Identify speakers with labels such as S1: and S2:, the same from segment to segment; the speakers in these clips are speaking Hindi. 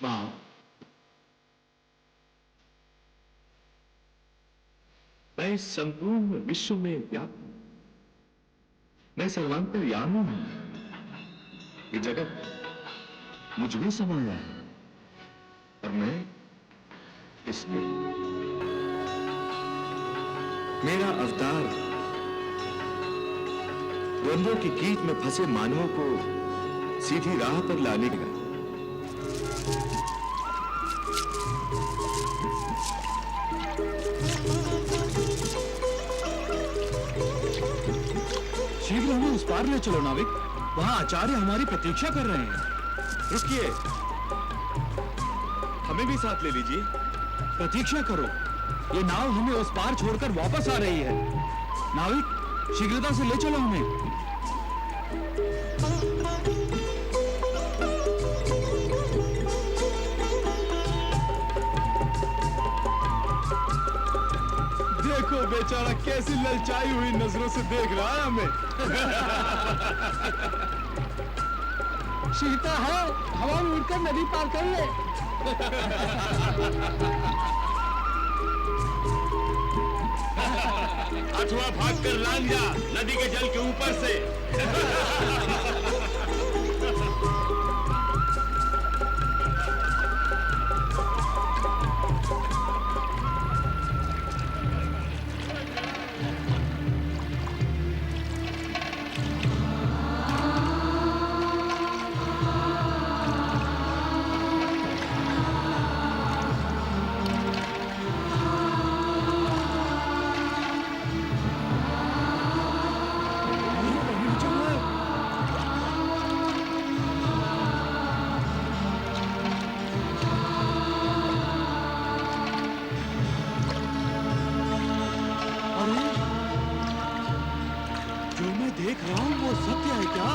S1: मां, मैं इस संपूर्ण विश्व में व्याप्त हूं। मैं सर्वांतर्यामी हूं। ये जगत मुझ में समाया है और मैं इसमें। मेरा अवतार द्वंद्वों की कीट में फंसे मानवों को सीधी राह पर लाने का।
S2: शीघ्र हमें उस पार ले चलो नाविक। वहां आचार्य हमारी प्रतीक्षा कर रहे हैं।
S1: रुकिए, हमें भी साथ ले लीजिए।
S2: प्रतीक्षा करो, ये नाव हमें उस पार छोड़कर वापस आ रही है। नाविक, शीघ्रता से ले चलो हमें।
S1: देखो बेचारा कैसी ललचाई हुई नजरों से देख रहा है हमें।
S2: शीता है, हवा में उड़कर नदी पार कर ले।
S1: अथवा भागकर लांग जा नदी के जल के ऊपर से।
S2: देख रहा हूं वो सत्य है क्या?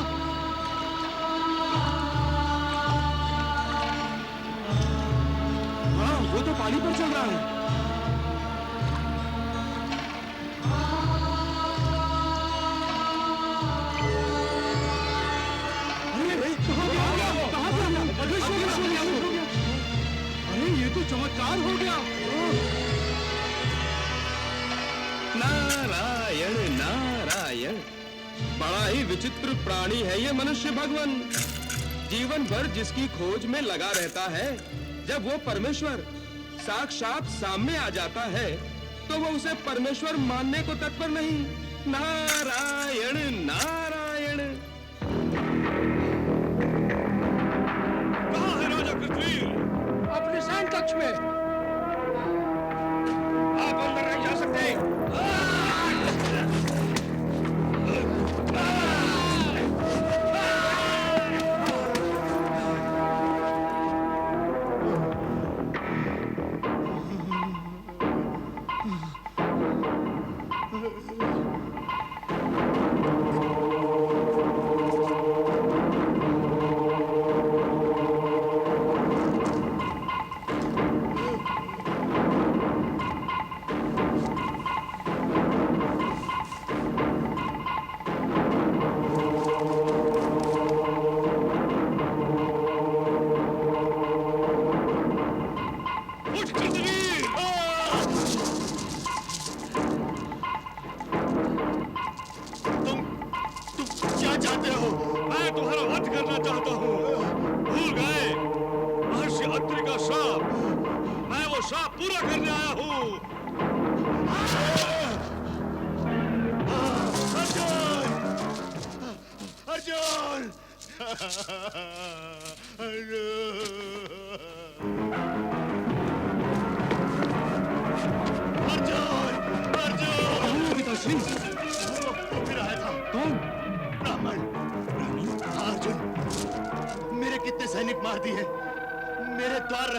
S2: हाँ, वो तो पानी पर चल रहा है। अरे कहाँ गया? अरे ये तो चमत्कार हो गया।
S3: नारायण नारायण, बड़ा ही विचित्र प्राणी है ये मनुष्य भगवान। जीवन भर जिसकी खोज में लगा रहता है, जब वो परमेश्वर साक्षात सामने आ जाता है तो वो उसे परमेश्वर मानने को तत्पर नहीं। नारायण नारायण।
S1: कहाँ है राजा कृतवीर?
S2: अपने सैन कक्ष में।
S1: आप अंदर नहीं जा सकते।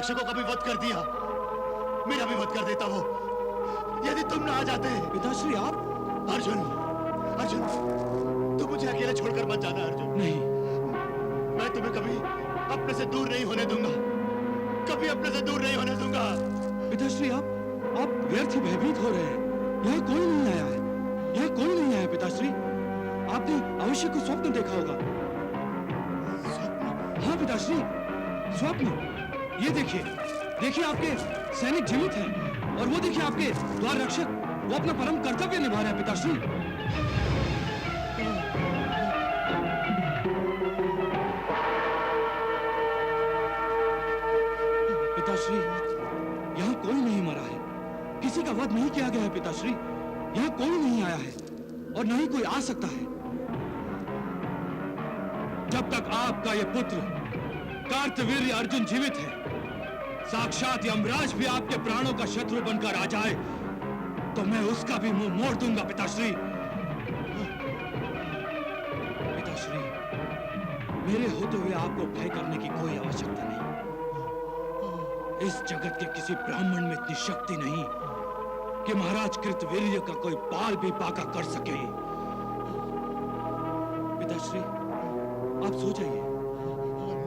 S4: को कभी वध कर दिया, मेरा भी वध कर देता वो, यदि तुम ना आ जाते।
S2: पिताश्री आप?
S4: अर्जुन, अर्जुन, तुम मुझे अकेले छोड़कर मत जाना अर्जुन।
S2: नहीं,
S4: मैं तुम्हें कभी अपने से दूर नहीं होने दूंगा, कभी अपने से दूर नहीं होने दूंगा।
S2: पिताश्री आप व्यर्थ ही भयभीत हो रहे हैं। यहाँ कोई नहीं आया है, यहाँ कोई नहीं आया पिताश्री। आपने अवश्य कुछ स्वप्न देखा होगा।
S4: स्वप्न?
S2: हाँ पिताश्री, स्वप्न। ये देखिए, देखिए आपके सैनिक जीवित हैं और वो देखिए आपके द्वार रक्षक, वो अपना परम कर्तव्य निभा रहे हैं पिताश्री। पिताश्री, यहाँ कोई नहीं मरा है, किसी का वध नहीं किया गया है पिताश्री। यहाँ कोई नहीं आया है और न ही कोई आ सकता है। जब तक आपका ये पुत्र कार्तवीर्य अर्जुन जीवित है, साक्षात यमराज भी आपके प्राणों का शत्रु बनकर आ जाए तो मैं उसका भी मुंह मोड़ दूंगा पिताश्री। पिताश्री, मेरे होते हुए आपको भय करने की कोई आवश्यकता नहीं। इस जगत के किसी ब्राह्मण में इतनी शक्ति नहीं कि महाराज कृतवीर्य का कोई बाल भी बाका कर सके। पिताश्री, आप सो जाइए,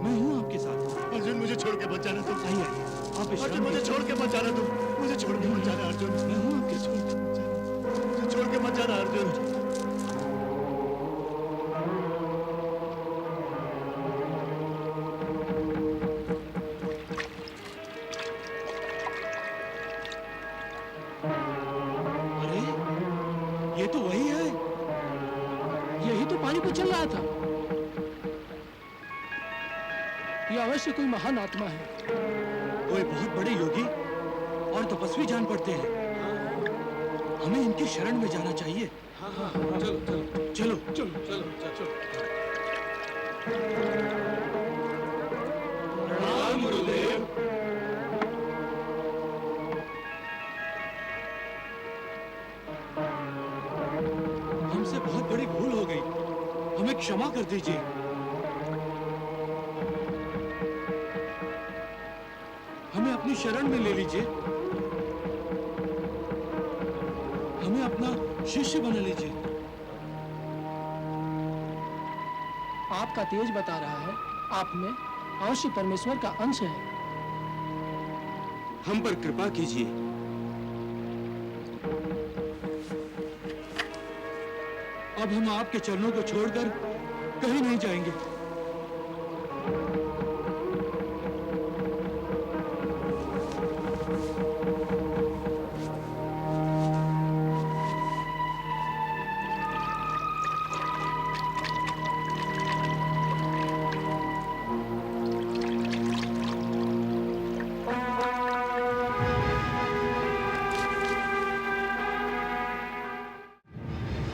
S2: मैं हूं आपके साथ।
S4: अर्जुन, मुझे छोड़ के मत जाना तुम।
S2: आइए आइए, आप
S4: अर्जुन,
S2: विश्राम
S4: मुझे
S2: कीजिए।
S4: छोड़ के मत जाना तुम। मुझे छोड़ के मत जाना अर्जुन।
S2: मैं हूं आपके साथ।
S4: मुझे छोड़ के मत जाना अर्जुन।
S2: अरे, ये तो वही है,
S5: यही तो पानी पे चल रहा था। ये अवश्य कोई महान आत्मा है।
S2: कोई बहुत बड़े योगी और तपस्वी जान पड़ते हैं। हमें इनकी शरण में जाना चाहिए। चलो
S3: राम गुरुदेव।
S2: हमसे बहुत बड़ी भूल हो गई, हमें क्षमा कर दीजिए। हमें अपनी शरण में ले लीजिए, हमें अपना शिष्य बना लीजिए।
S5: आपका तेज बता रहा है आप में अवश्य परमेश्वर का अंश है।
S3: हम पर कृपा कीजिए।
S2: अब हम आपके चरणों को छोड़कर कहीं नहीं जाएंगे।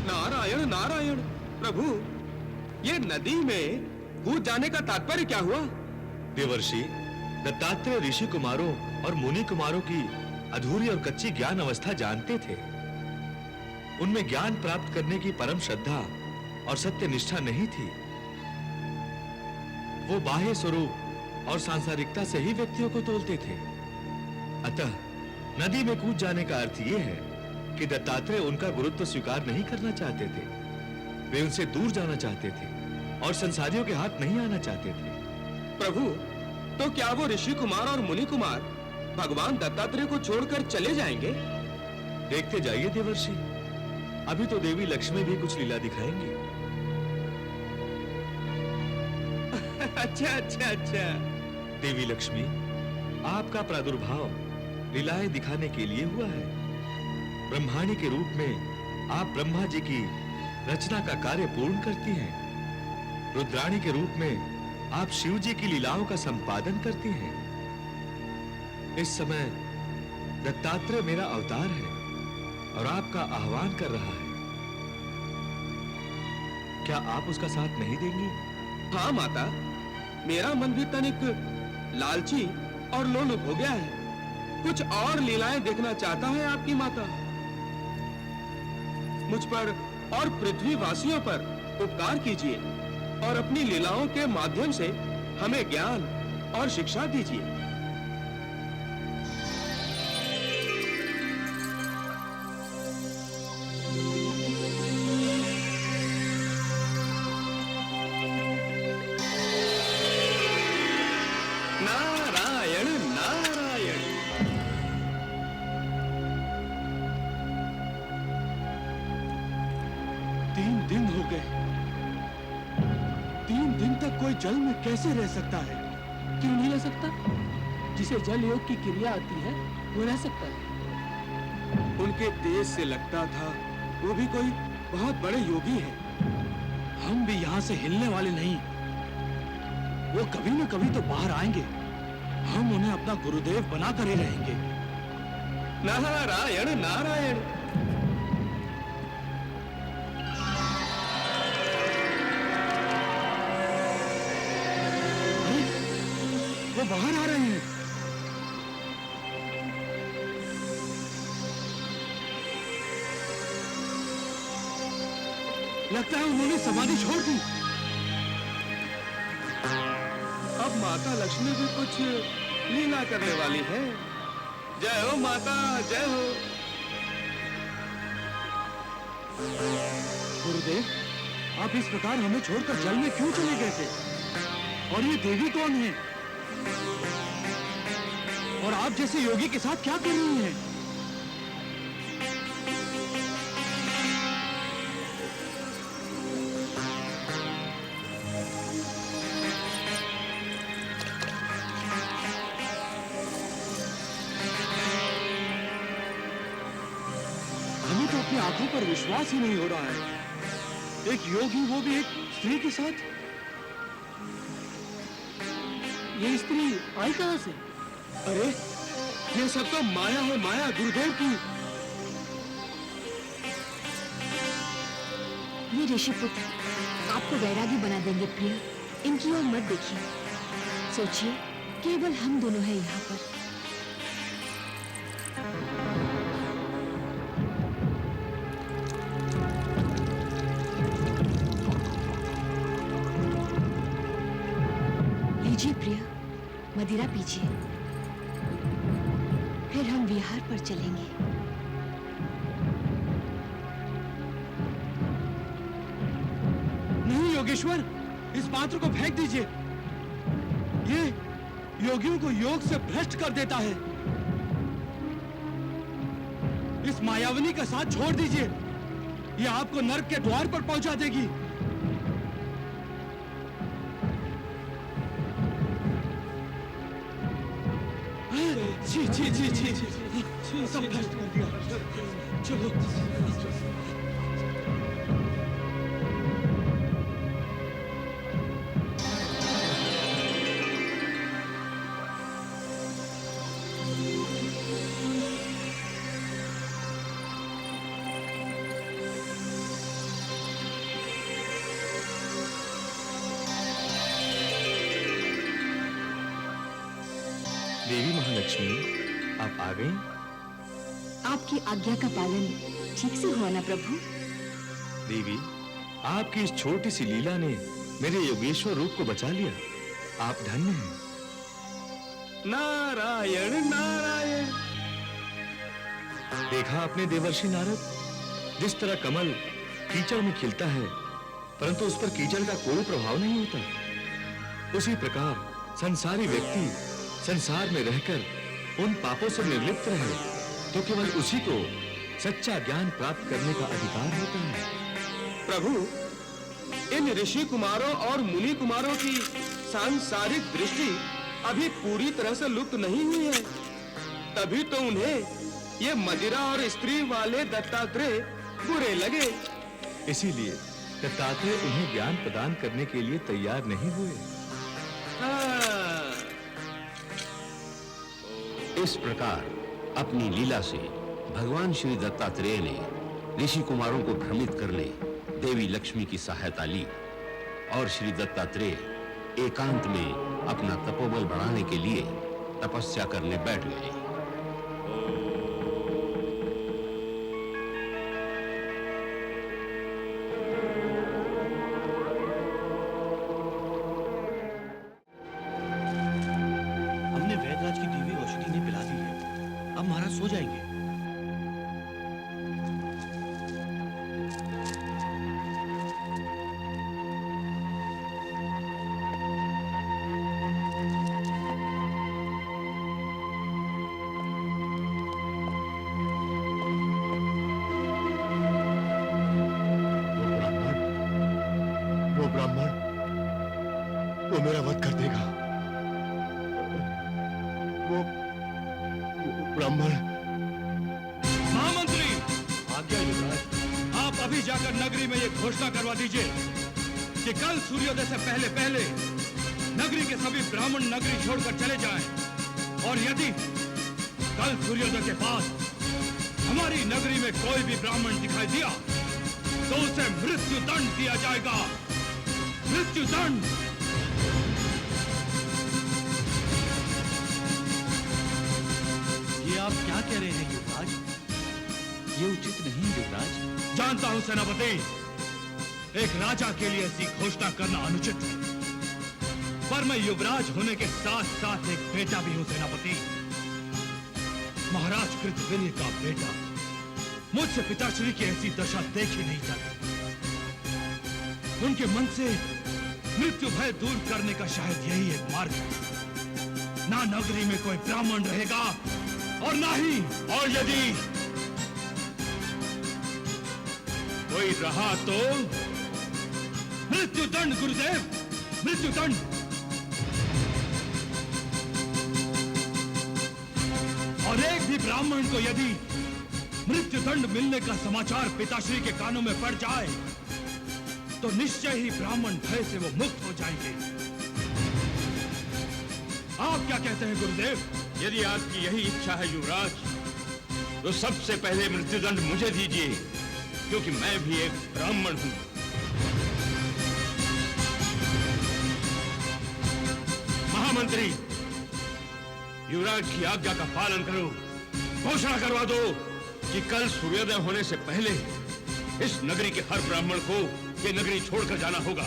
S3: नारायण नारायण। प्रभु, ये नदी में कूद जाने का तात्पर्य क्या हुआ?
S1: देवर्षि, दत्तात्रेय ऋषि कुमारों और मुनि कुमारों की अधूरी और कच्ची ज्ञान अवस्था जानते थे। उनमें ज्ञान प्राप्त करने की परम श्रद्धा और सत्य निष्ठा नहीं थी। वो बाह्य स्वरूप और सांसारिकता से ही व्यक्तियों को तोलते थे। अतः नदी में कूद जाने का अर्थ यह है कि दत्तात्रेय उनका गुरुत्व स्वीकार नहीं करना चाहते थे। वे उनसे दूर जाना चाहते थे और संसारियों के हाथ नहीं आना चाहते थे।
S3: प्रभु, तो क्या वो ऋषि कुमार और मुनि कुमार भगवान दत्तात्रेय को छोड़कर चले जाएंगे?
S1: देखते जाइए देवर्षि, अभी तो देवी लक्ष्मी भी कुछ लीला दिखाएंगी।
S3: अच्छा अच्छा अच्छा।
S1: देवी लक्ष्मी, आपका प्रादुर्भाव लीलाएं दिखाने के लिए हुआ है। ब्रह्माणी के रूप में आप ब्रह्मा जी की रचना का कार्य पूर्ण करती हैं। रुद्राणी के रूप में आप शिव जी की लीलाओं का संपादन करती हैं। इस समय दत्तात्रेय मेरा अवतार है और आपका आह्वान कर रहा है। क्या आप उसका साथ नहीं देंगी?
S3: हाँ माता, मेरा मन भी तनिक लालची और लोलुप हो गया है। कुछ और लीलाएं देखना चाहता है आपकी माता। मुझ पर और पृथ्वी वासियों पर उपकार कीजिए और अपनी लीलाओं के माध्यम से हमें ज्ञान और शिक्षा दीजिए। नारायण नारायण।
S2: 3 दिन हो गए। 3 दिन तक कोई जल में कैसे रह सकता है?
S5: क्यों नहीं रह सकता? जिसे जल योग की क्रिया आती है वो रह सकता है।
S2: उनके तेज से लगता था वो भी कोई बहुत बड़े योगी है। हम भी यहाँ से हिलने वाले नहीं। वो कभी न कभी तो बाहर आएंगे। हम उन्हें अपना गुरुदेव बनाकर ही रहेंगे।
S3: नारायण नारायण।
S2: अरे, वो बाहर आ रहे हैं। लगता है उन्होंने समाधि छोड़ दी।
S3: अब माता लक्ष्मी भी कुछ लीला करने वाली है। जय हो माता, जय हो।
S2: गुरुदेव, आप इस प्रकार हमें छोड़कर जल में क्यों चले गए थे? और ये देवी कौन है? और आप जैसे योगी के साथ क्या कर रही हैं? हमें तो अपनी आंखों पर विश्वास ही नहीं हो रहा है। एक योगी, वो भी एक स्त्री के साथ।
S5: ये स्त्री आई कहां से?
S2: अरे, ये सब तो माया है, माया गुरुदेव की।
S6: ये ऋषिपुत्र आपको वैरागी बना देंगे प्रिय। इनकी ओर मत देखिए। सोचिए, केवल हम दोनों हैं यहाँ पर। लीजिए प्रिय, मदिरा पीजिए। फिर हम विहार पर चलेंगे।
S2: नहीं योगेश्वर, इस पात्र को फेंक दीजिए। ये योगियों को योग से भ्रष्ट कर देता है। इस मायावनी का साथ छोड़ दीजिए। ये आपको नर्क के द्वार पर पहुंचा देगी। जी जी जी जी जी, सब भ्रष्ट कर दिया। चलो।
S1: देवी महालक्ष्मी, आप आ गई?
S6: आपकी आज्ञा का पालन ठीक से हुआ ना प्रभु?
S1: देवी, आपकी इस छोटी सी लीला ने मेरे योगेश्वर रूप को बचा लिया। आप धन्य हैं।
S3: नारायण नारायण।
S1: देखा आपने देवर्षि नारद, जिस तरह कमल कीचड़ में खिलता है परंतु उस पर कीचड़ का कोई प्रभाव नहीं होता, उसी प्रकार संसारी व्यक्ति संसार में रहकर उन पापों से निर्लिप्त रहे तो केवल उसी को सच्चा ज्ञान प्राप्त करने का अधिकार होता है।
S3: प्रभु, इन ऋषि कुमारों और मुनि कुमारों की सांसारिक दृष्टि अभी पूरी तरह से लुप्त नहीं हुई है, तभी तो उन्हें ये मदिरा और स्त्री वाले दत्तात्रेय बुरे लगे।
S1: इसीलिए दत्तात्रेय उन्हें ज्ञान प्रदान करने के लिए तैयार नहीं हुए।
S3: हाँ।
S7: इस प्रकार अपनी लीला से भगवान श्री दत्तात्रेय ने ऋषि कुमारों को भ्रमित करने देवी लक्ष्मी की सहायता ली और श्री दत्तात्रेय एकांत में अपना तपोबल बढ़ाने के लिए तपस्या करने बैठ गए।
S4: हमने वैदराज की दी हुई औषधि ने पिला दी है। अब महाराज सो जाएंगे।
S2: अभी जाकर नगरी में ये घोषणा करवा दीजिए कि कल सूर्योदय से पहले पहले नगरी के सभी ब्राह्मण नगरी छोड़कर चले जाएं। और यदि कल सूर्योदय के बाद हमारी नगरी में कोई भी ब्राह्मण दिखाई दिया तो उसे मृत्यु दंड दिया जाएगा। मृत्यु दंड।
S4: ये आप क्या कह रहे हैं युवराज? ये उचित नहीं युवराज।
S2: जानता हूं सेनापति, एक राजा के लिए ऐसी घोषणा करना अनुचित है, पर मैं युवराज होने के साथ साथ एक बेटा भी हूं सेनापति। महाराज कृतविल्य का बेटा। मुझसे पिताश्री की ऐसी दशा देखी नहीं जाती। उनके मन से मृत्यु भय दूर करने का शायद यही एक मार्ग है। ना नगरी में कोई ब्राह्मण रहेगा और ना ही, और यदि कोई रहा तो मृत्यु दंड गुरुदेव, मृत्यु दंड। और एक भी ब्राह्मण को यदि मृत्यु दंड मिलने का समाचार पिताश्री के कानों में पड़ जाए तो निश्चय ही ब्राह्मण भय से वो मुक्त हो जाएंगे। आप क्या कहते हैं गुरुदेव?
S7: यदि आपकी यही इच्छा है युवराज, तो सबसे पहले मृत्युदंड मुझे दीजिए, क्योंकि मैं भी एक ब्राह्मण हूं। महामंत्री, युवराज की आज्ञा का पालन करो। घोषणा करवा दो कि कल सूर्योदय होने से पहले इस नगरी के हर ब्राह्मण को ये नगरी छोड़कर जाना होगा,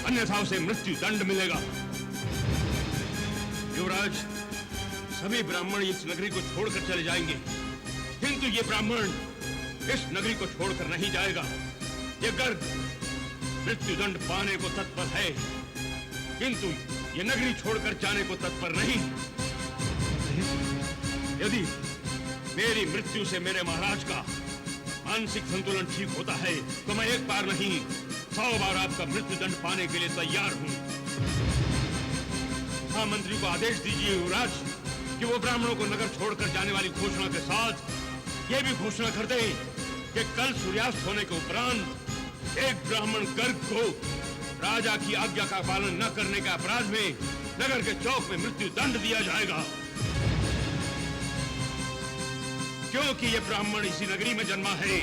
S7: अन्यथा उसे मृत्यु दंड मिलेगा। युवराज, सभी ब्राह्मण इस नगरी को छोड़कर चले जाएंगे, किंतु ये ब्राह्मण इस नगरी को छोड़कर नहीं जाएगा। ये गर्ग मृत्यु दंड पाने को तत्पर है, किंतु ये नगरी छोड़कर जाने को तत्पर नहीं। यदि मेरी मृत्यु से मेरे महाराज का मानसिक संतुलन ठीक होता है तो मैं एक बार नहीं 100 बार आपका मृत्यु दंड पाने के लिए तैयार हूं। महामंत्री को आदेश दीजिए युवराज कि वो ब्राह्मणों को नगर छोड़कर जाने वाली घोषणा के साथ ये भी घोषणा कर दे कि कल सूर्यास्त होने के उपरांत एक ब्राह्मण गर्ग को राजा की आज्ञा का पालन न करने के अपराध में नगर के चौक में मृत्यु दंड दिया जाएगा। क्योंकि ये ब्राह्मण इसी नगरी में जन्मा है,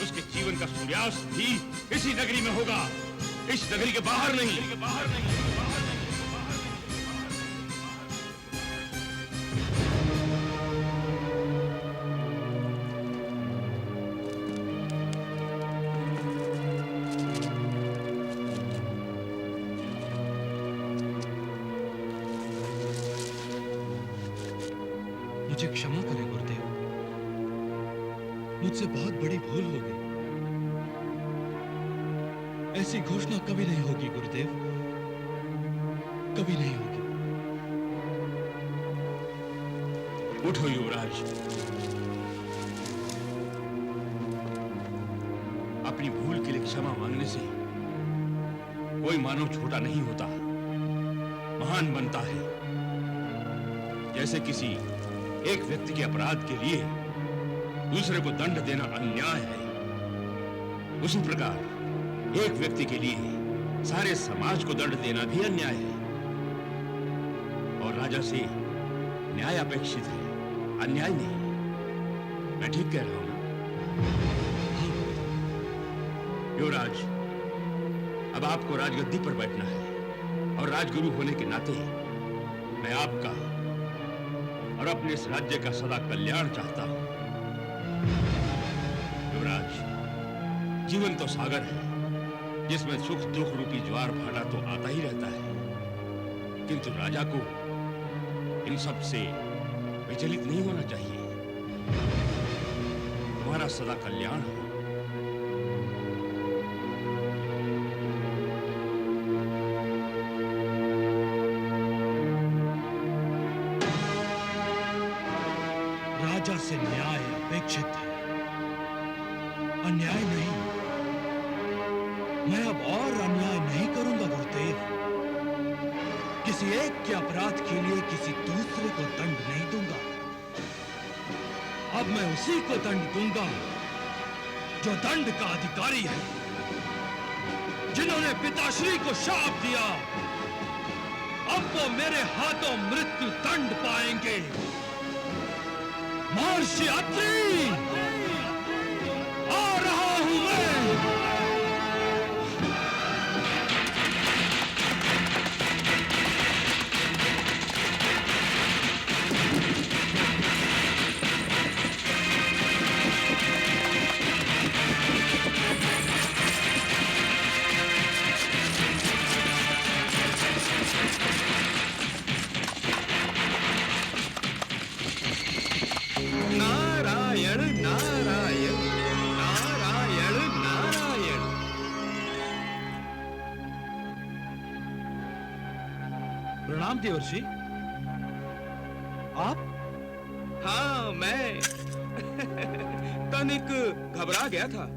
S7: उसके जीवन का सूर्यास्त भी इसी नगरी में होगा, इस नगरी के बाहर नहीं।
S2: मुझे क्षमा करें गुरुदेव, मुझसे बहुत बड़ी भूल हो गई। ऐसी घोषणा कभी नहीं होगी गुरुदेव, कभी नहीं होगी।
S7: उठो युवराज, अपनी भूल के लिए क्षमा मांगने से कोई मानव छोटा नहीं होता, महान बनता है। जैसे किसी एक व्यक्ति के अपराध के लिए दूसरे को दंड देना अन्याय है, उसी प्रकार एक व्यक्ति के लिए सारे समाज को दंड देना भी अन्याय है। और राजा से न्याय अपेक्षित है, अन्याय नहीं। मैं ठीक कह रहा हूं ना? युवराज, अब आपको राजगद्दी पर बैठना है और राजगुरु होने के नाते मैं आपका और अपने इस राज्य का सदा कल्याण चाहता हूं। युवराज, जीवन तो सागर है जिसमें सुख दुख रूपी ज्वार भाटा तो आता ही रहता है, किंतु राजा को इन सब से विचलित नहीं होना चाहिए। तुम्हारा सदा कल्याण हो।
S2: राजा से न्याय अपेक्षित है, अन्याय नहीं। मैं अब और अन्याय नहीं करूंगा गुरुदेव। किसी एक के अपराध के लिए किसी दूसरे को दंड नहीं दूंगा। अब मैं उसी को दंड दूंगा जो दंड का अधिकारी है, जिन्होंने पिताश्री को शाप दिया, अब वो मेरे हाथों मृत्यु दंड पाएंगे। महर्षि अत्रि, आ रहा हूं मैं।
S3: नारायण नारायण नारायण नारायण।
S2: प्रणाम देवर्षि। आप?
S3: हाँ, मैं तनिक घबरा गया था।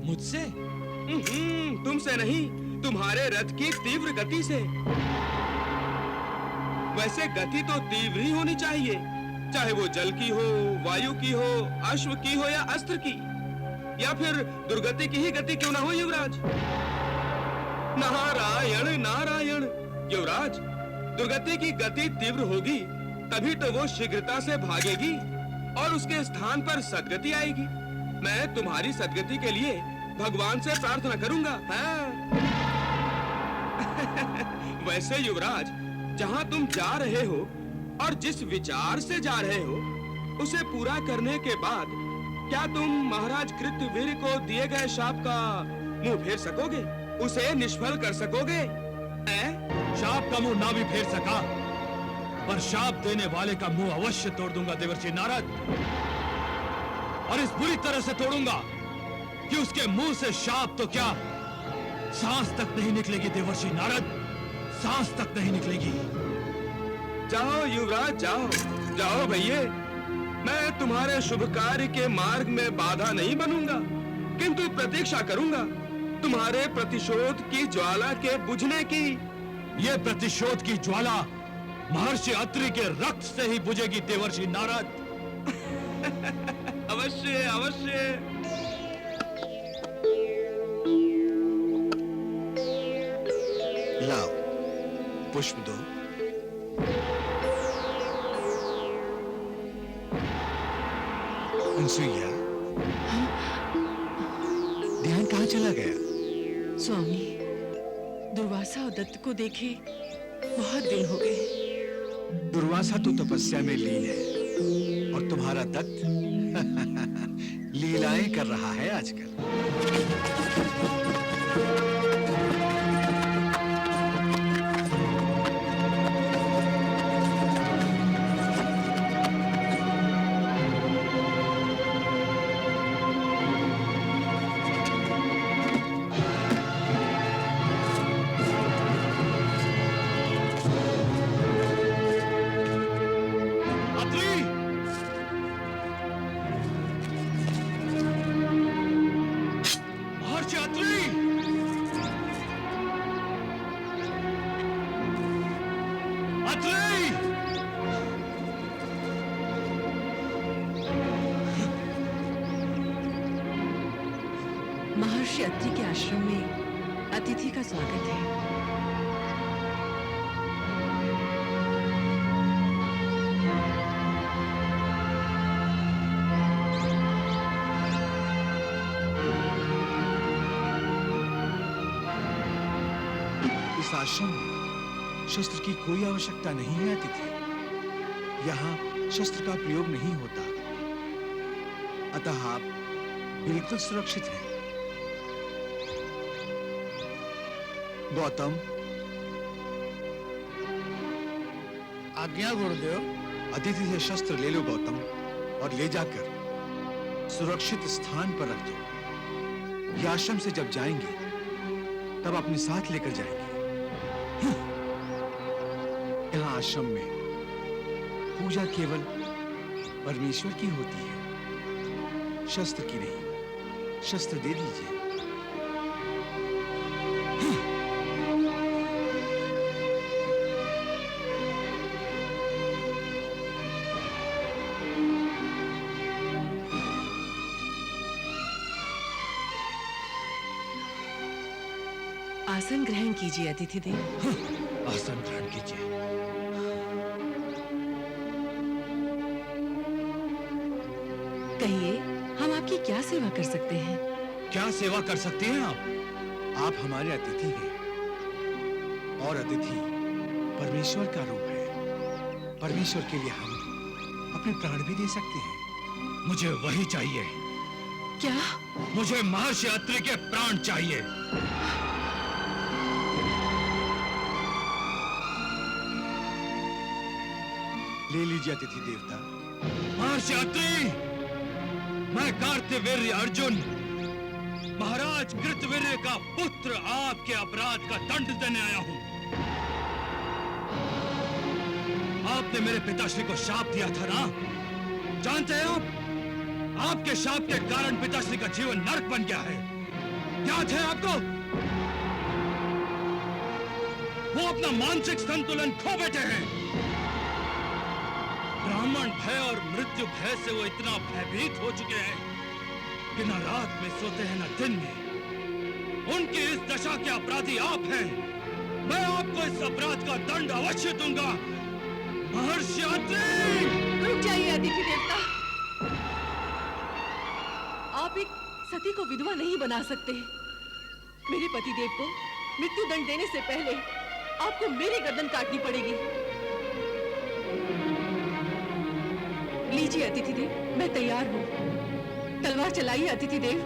S2: मुझसे?
S3: तुमसे नहीं, तुम्हारे रथ की तीव्र गति से। वैसे गति तो तीव्र ही होनी चाहिए, चाहे वो जल की हो, वायु की हो, अश्व की हो या अस्त्र की, या फिर दुर्गति की ही गति क्यों ना हो युवराज। नारायण नारायण। युवराज, दुर्गति की गति तीव्र होगी तभी तो वो शीघ्रता से भागेगी और उसके स्थान पर सद्गति आएगी। मैं तुम्हारी सद्गति के लिए भगवान से प्रार्थना करूंगा। हाँ। वैसे युवराज, जहां तुम जा रहे हो और जिस विचार से जा रहे हो, उसे पूरा करने के बाद क्या तुम महाराज कृतवीर को दिए गए शाप का मुंह फेर सकोगे? उसे निष्फल कर सकोगे?
S2: शाप का मुंह ना भी फेर सका, पर शाप देने वाले का मुंह अवश्य तोड़ दूंगा देवर्षि नारद। और इस बुरी तरह से तोड़ूंगा कि उसके मुंह से शाप तो क्या, सांस तक नहीं निकलेगी देवर्षि नारद, सांस तक नहीं निकलेगी।
S3: जाओ युवराज, जाओ जाओ भैये। मैं तुम्हारे शुभ कार्य के मार्ग में बाधा नहीं बनूंगा, किंतु प्रतीक्षा करूंगा तुम्हारे प्रतिशोध की ज्वाला के बुझने की।
S2: ये प्रतिशोध की ज्वाला महर्षि अत्रि के रक्त से ही बुझेगी देवर्षि नारद।
S3: अवश्य अवश्य।
S4: लाओ, पुष्प दो। अनसुईया, ध्यान कहाँ चला गया?
S8: स्वामी, दुर्वासा और दत्त को देखे बहुत दिन हो गए।
S4: दुर्वासा तो तपस्या में लीन है और तुम्हारा दत्त लीलाएं कर रहा है आजकल।
S8: महर्षि अत्रि के आश्रम में अतिथि का स्वागत है।
S4: इस आश्रम में शस्त्र की कोई आवश्यकता नहीं है अतिथि। यहाँ शस्त्र का प्रयोग नहीं होता, अतः आप बिल्कुल सुरक्षित हैं। गौतम,
S5: आज्ञा गुरुदेव।
S4: अतिथि से शस्त्र ले लो गौतम, और ले जाकर सुरक्षित स्थान पर रख दो। ये आश्रम से जब जाएंगे तब अपने साथ लेकर जाएंगे। यहाँ आश्रम में पूजा केवल परमेश्वर की होती है, शस्त्र की नहीं। शस्त्र दे दीजिए।
S8: आसन ग्रहण कीजिए अतिथि देव।
S2: आसन ग्रहण कीजिए।
S8: कहिए, हम आपकी क्या सेवा कर सकते हैं?
S2: क्या सेवा कर सकती हैं आप?
S4: आप हमारे अतिथि हैं और अतिथि परमेश्वर का रूप है। परमेश्वर के लिए हम अपने प्राण भी दे सकते हैं।
S2: मुझे वही चाहिए।
S8: क्या?
S2: मुझे महर्षि अत्रि के प्राण चाहिए।
S4: ले लीजिए अतिथि देवता।
S2: महर्षि अत्रि, मैं कार्तवीर्य अर्जुन, महाराज कृतवीर्य का पुत्र, आपके अपराध का दंड देने आया हूं। आपने मेरे पिताश्री को शाप दिया था ना? जानते हैं आप, आपके शाप के कारण पिताश्री का जीवन नरक बन गया है। याद है आपको? वो अपना मानसिक संतुलन खो बैठे हैं। ब्राह्मण भय और मृत्यु भय से वो इतना भयभीत हो चुके हैं कि न रात में सोते हैं न दिन में। उनकी इस दशा के अपराधी आप हैं। मैं आपको इस अपराध का दंड अवश्य दूंगा। महर्षि अत्रि!
S8: रुक जाइए अतिथि देवता। आप एक सती को विधवा नहीं बना सकते। मेरे पतिदेव को मृत्यु दंड देने से पहले आपको मेरी गर्दन काटनी पड़ेगी। लीजिए अतिथि देव, मैं तैयार हूँ। तलवार चलाइए अतिथि देव।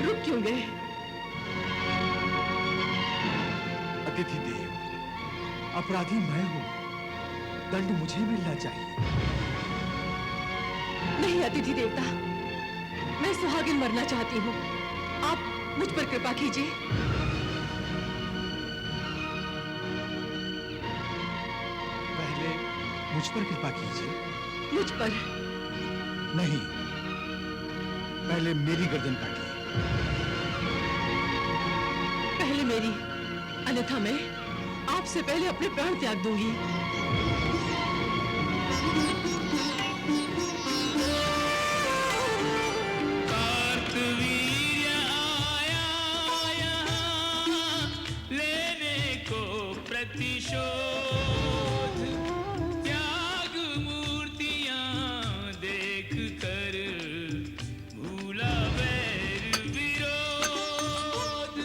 S8: रुक क्यों गए?
S4: अतिथि देव, अपराधी मैं हूं। दंड मुझे मिलना चाहिए।
S8: नहीं अतिथि देवता, मैं सुहागिन मरना चाहती हूँ। आप मुझ पर कृपा कीजिए।
S4: पहले मुझ पर कृपा कीजिए।
S8: मुझ पर?
S4: नहीं, पहले मेरी गर्दन काटिए।
S8: पहले मेरी, अन्यथा मैं आपसे पहले अपने प्राण त्याग दूंगी।
S9: कार्तवीर्य आया यहाँ लेने को प्रतिशोध, त्याग मूर्तियां देख कर भूला वैर विरोध,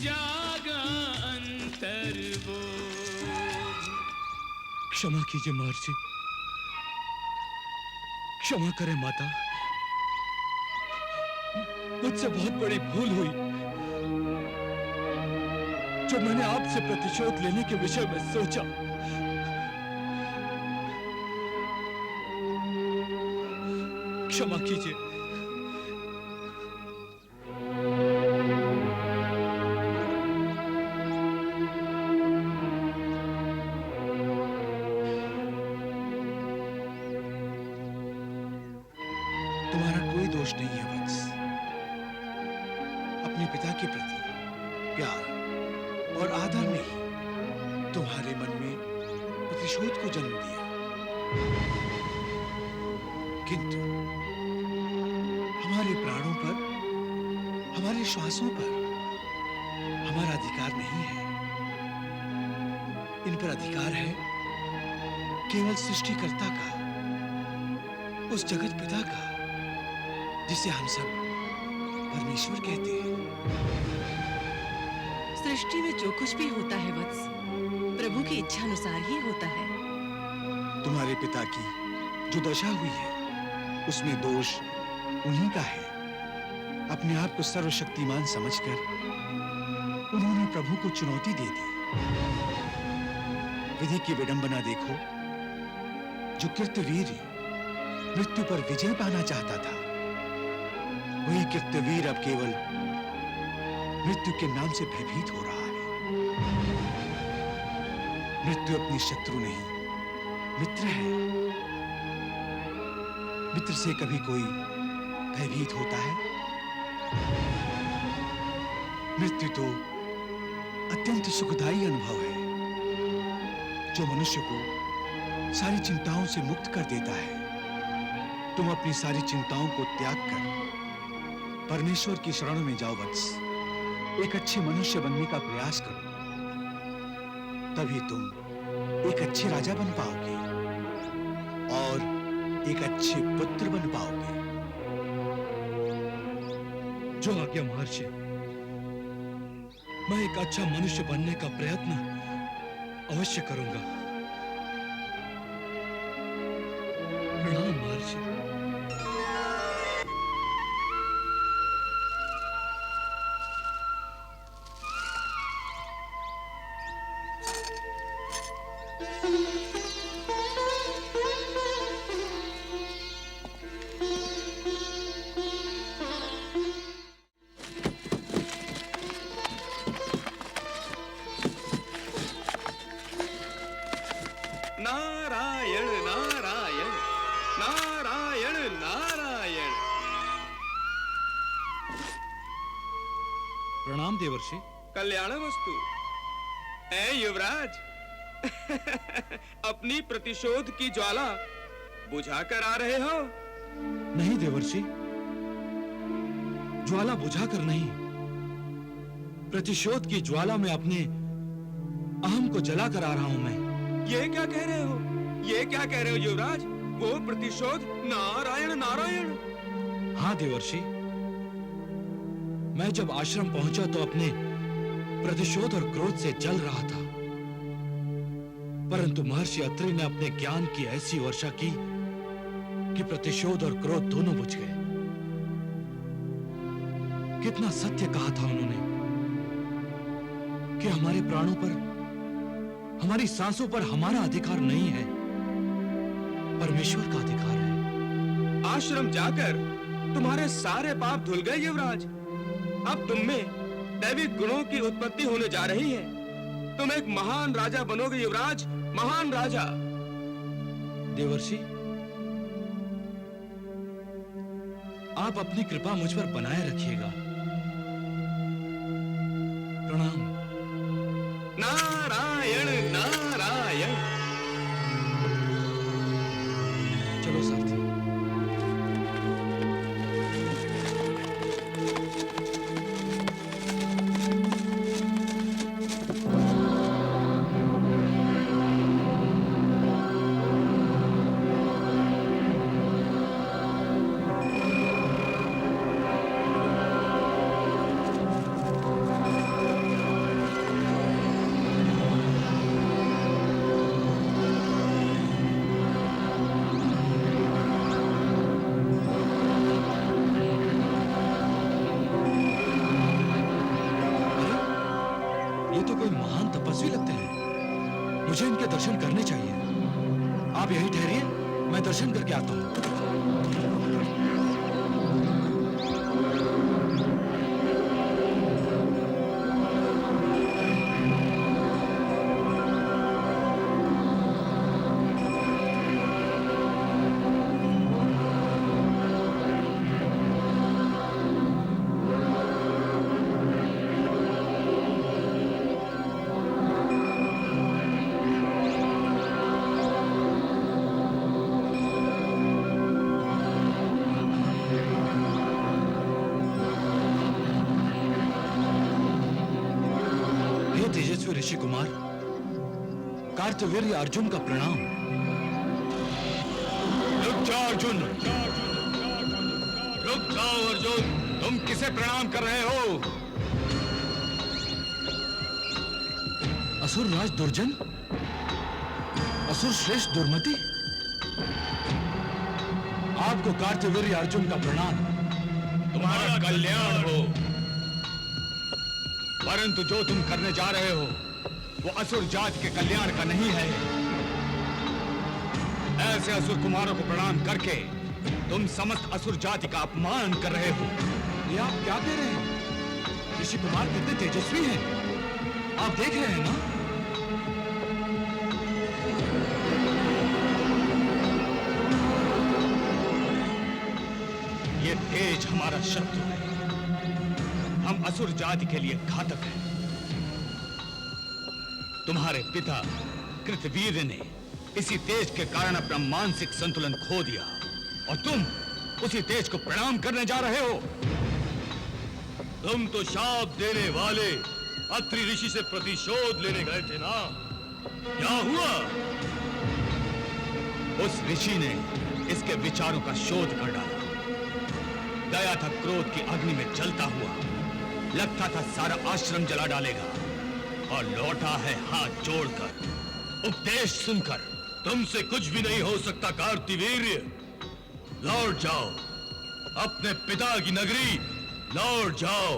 S9: जागा अंतर्बोध।
S2: क्षमा कीजिए महर्षि, क्षमा करें माता। मुझसे बहुत बड़ी भूल हुई जो मैंने आपसे प्रतिशोध लेने के विषय में सोचा। क्षमा कीजिए।
S4: तुम्हारा कोई दोष नहीं है वत्स। अपने पिता के प्रति प्यार और आदर ने ही तुम्हारे मन में प्रतिशोध को जन्म दिया। किंतु हमारे प्राणों पर, हमारे श्वासों पर हमारा अधिकार नहीं है। इन पर अधिकार है केवल सृष्टिकर्ता का, उस जगत पिता का, जिसे हम सब परमेश्वर कहते हैं।
S8: सृष्टि में जो कुछ भी होता है वत्स, प्रभु की इच्छा अनुसार ही होता है।
S4: तुम्हारे पिता की जो दशा हुई है, उसमें दोष उन्हीं का है। अपने आप को सर्वशक्तिमान समझकर उन्होंने प्रभु को चुनौती दे दी। विधि की विडंबना देखो। जो कृत्यवीर्य मृत्यु पर विजय पाना चाहता था, वही कृत्यवीर अब केवल मृत्यु के नाम से भयभीत हो रहा है। मृत्यु अपनी शत्रु नहीं, मित्र है। मित्र से कभी कोई भयभीत होता है? मृत्यु तो अत्यंत सुखदायी अनुभव है, जो मनुष्य को सारी चिंताओं से मुक्त कर देता है। तुम अपनी सारी चिंताओं को त्याग कर परमेश्वर की शरण में जाओ वत्स। एक अच्छे मनुष्य बनने का प्रयास करो, तभी तुम एक अच्छे राजा बन पाओगे और एक अच्छे पुत्र बन पाओगे।
S2: जो आज्ञा महर्षि, मैं एक अच्छा मनुष्य बनने का प्रयत्न अवश्य करूंगा। प्रणाम महर्षि।
S3: नारायण नारायण नारायण नारायण।
S2: प्रणाम देवर्षि।
S3: कल्याण वस्तु। ऐ युवराज, अपनी प्रतिशोध की ज्वाला बुझा कर आ रहे हो?
S2: नहीं देवर्षि, ज्वाला बुझाकर नहीं, प्रतिशोध की ज्वाला में अपने अहम को जलाकर आ रहा हूं मैं।
S3: ये क्या कह रहे हो? ये क्या कह रहे हो युवराज? वो प्रतिशोध? नारायण नारायण।
S2: हाँ देवर्षि, मैं जब आश्रम पहुंचा तो अपने प्रतिशोध और क्रोध से जल रहा था, परंतु महर्षि अत्रि ने अपने ज्ञान की ऐसी वर्षा की कि प्रतिशोध और क्रोध दोनों बुझ गए। कितना सत्य कहा था उन्होंने कि हमारे प्राणों पर, हमारी सांसों पर हमारा अधिकार नहीं है, परमेश्वर का अधिकार है।
S3: आश्रम जाकर तुम्हारे सारे पाप धुल गए युवराज। अब तुम में दैविक गुणों की उत्पत्ति होने जा रही है। तुम एक महान राजा बनोगे युवराज, महान राजा।
S2: देवर्षि, आप अपनी कृपा मुझ पर बनाए रखिएगा। प्रणाम।
S3: नारायण नारायण।
S2: चलो साथी। मुझे इनके दर्शन करने चाहिए। आप यहीं ठहरिए, मैं दर्शन करके आता हूं। तेजस्वी ऋषि कुमार, कार्तवीर्य अर्जुन का प्रणाम।
S7: रुक जाओ अर्जुन, रुक जाओ अर्जुन, तुम किसे प्रणाम कर रहे हो?
S2: असुर राज दुर्जन, असुर श्रेष्ठ दुर्मति, आपको कार्तवीर्य अर्जुन का प्रणाम।
S7: तुम्हारा कल्याण हो, परंतु जो तुम करने जा रहे हो वो असुर जाति के कल्याण का नहीं है। ऐसे असुर कुमारों को प्रणाम करके तुम समस्त असुर जाति का अपमान कर रहे हो।
S2: ये आप क्या कह रहे हैं? ऋषि कुमार कितने तेजस्वी हैं, आप देख रहे हैं ना?
S7: ये तेज हमारा शत्रु है, हम असुर जाति के लिए घातक हैं। तुम्हारे पिता कृतवीर्य ने इसी तेज के कारण अपना मानसिक संतुलन खो दिया और तुम उसी तेज को प्रणाम करने जा रहे हो।
S1: तुम तो शाप देने वाले अत्रि ऋषि से प्रतिशोध लेने गए थे ना? क्या हुआ?
S4: उस ऋषि ने इसके विचारों का शोध कर डाला। गया था क्रोध की अग्नि में जलता हुआ, लगता था सारा आश्रम जला डालेगा, और लौटा है हाथ जोड़कर, उपदेश सुनकर। तुमसे कुछ भी नहीं हो सकता कार्तिवीर्य। लौट जाओ अपने पिता की नगरी, लौट जाओ।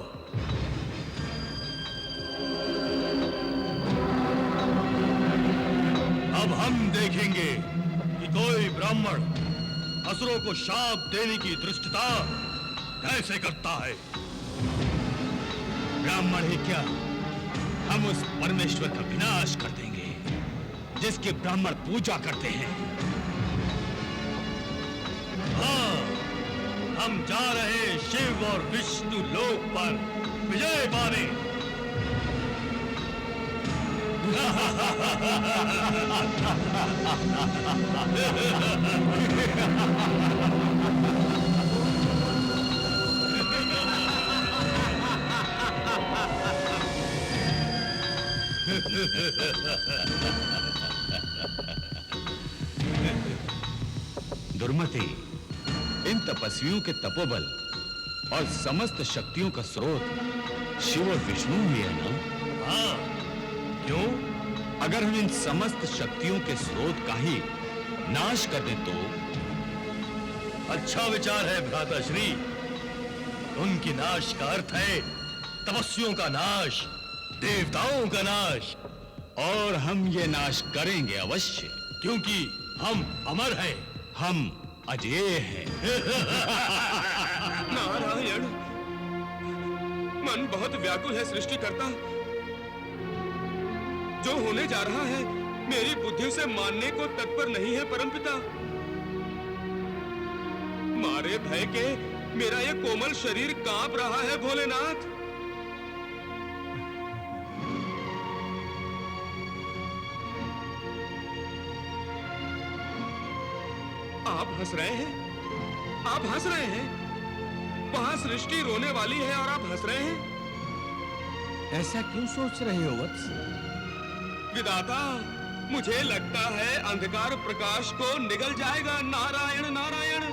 S4: अब हम देखेंगे कि कोई ब्राह्मण असुरों को शाप देने की धृष्टता कैसे करता है। ब्राह्मण ही क्या, हम उस परमेश्वर का विनाश कर देंगे जिसकी ब्राह्मण पूजा करते हैं। हाँ, हम जा रहे शिव और विष्णु लोक पर विजय पाने। दुर्मति, इन तपस्वियों के तपोबल और समस्त शक्तियों का स्रोत शिव और विष्णु ही है ना? हाँ, क्यों? अगर हम इन समस्त शक्तियों के स्रोत का ही नाश कर दें तो? अच्छा विचार है भ्राताश्री। उनकी नाश का अर्थ है तपस्वियों का नाश, देवताओं का नाश, और हम ये नाश करेंगे अवश्य, क्योंकि हम अमर हैं, हम अजय हैं।
S3: नारायण, मन बहुत व्याकुल है सृष्टिकर्ता। जो होने जा रहा है मेरी बुद्धि से मानने को तत्पर नहीं है परमपिता। मारे भय के मेरा ये कोमल शरीर कांप रहा है भोलेनाथ। आप हंस रहे हैं? आप हंस रहे हैं? वहां सृष्टि रोने वाली है और आप हंस रहे हैं?
S2: ऐसा क्यों सोच रहे हो वत्स?
S3: विधाता, मुझे लगता है अंधकार प्रकाश को निगल जाएगा। नारायण नारायण।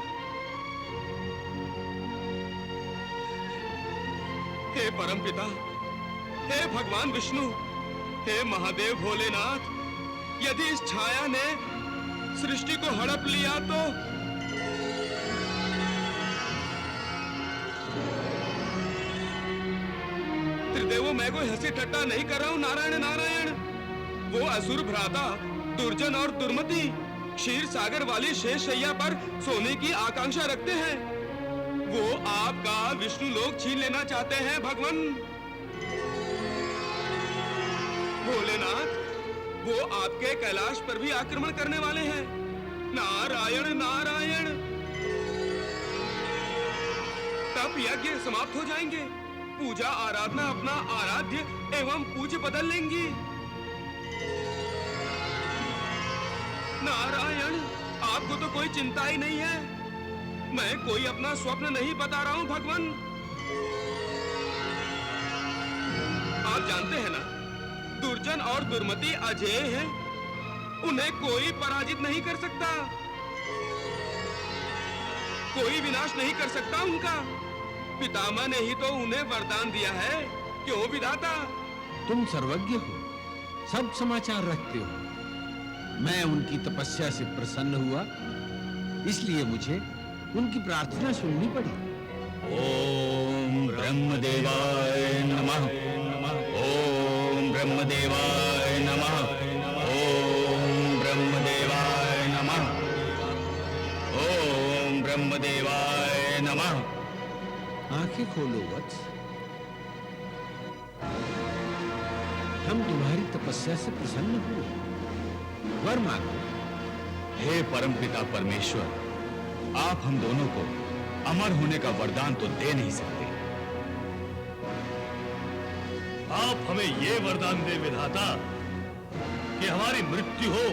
S3: हे परमपिता, हे भगवान विष्णु, हे महादेव भोलेनाथ, यदि इस छाया ने सृष्टि को हड़प लिया तो त्रिदेवों, मैं कोई हंसी ठट्टा नहीं कर रहा हूं। नारायण नारायण। वो असुर भ्राता दुर्जन और दुर्मति क्षीर सागर वाली शेष शैया पर सोने की आकांक्षा रखते हैं। वो आपका विष्णु लोक छीन लेना चाहते हैं भगवान भोलेनाथ। वो आपके कैलाश पर भी आक्रमण करने वाले हैं। नारायण नारायण। तप यज्ञ समाप्त हो जाएंगे, पूजा आराधना अपना आराध्य एवं पूज्य बदल लेंगी। नारायण, आपको तो कोई चिंता ही नहीं है। मैं कोई अपना स्वप्न नहीं बता रहा हूं भगवान। आप जानते हैं ना, दुर्जन और दुर्मति अजेय हैं, उन्हें कोई पराजित नहीं कर सकता, कोई विनाश नहीं कर सकता उनका। पितामह ने ही तो उन्हें वरदान दिया है। क्यों विधाता?
S2: तुम सर्वज्ञ हो, सब समाचार रखते हो। मैं उनकी तपस्या से प्रसन्न हुआ, इसलिए मुझे उनकी प्रार्थना सुननी पड़ी।
S4: ओम ब्रह्मदेवाय नमः। ओम ब्रह्मदेवाय नमः। ओम ब्रह्मदेवाय नमः। ओम ब्रह्मदेवाय नमः।
S2: आंखें खोलो वत्स। हम तुम्हारी तपस्या से प्रसन्न हुए, वर मांगो।
S4: हे परमपिता परमेश्वर, आप हम दोनों को अमर होने का वरदान तो दे नहीं सकते। आप हमें ये वरदान दे विधाता कि हमारी मृत्यु हो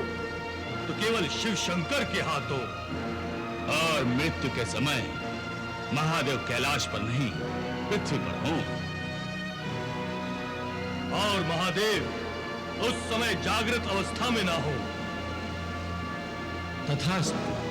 S4: तो केवल शिव शंकर के हाथों, और मृत्यु के समय महादेव कैलाश पर नहीं पृथ्वी पर हो।
S1: और महादेव उस समय जागृत अवस्था में ना हो।
S2: तथास्तु।